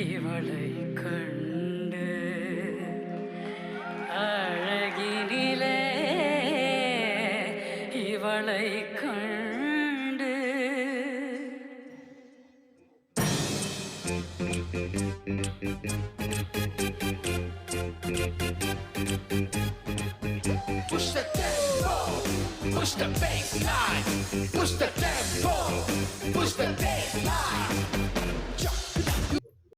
இவளை கண்டு அழகினிலே இவளை கண்டு Push the tempo, push the bass line, push the tempo.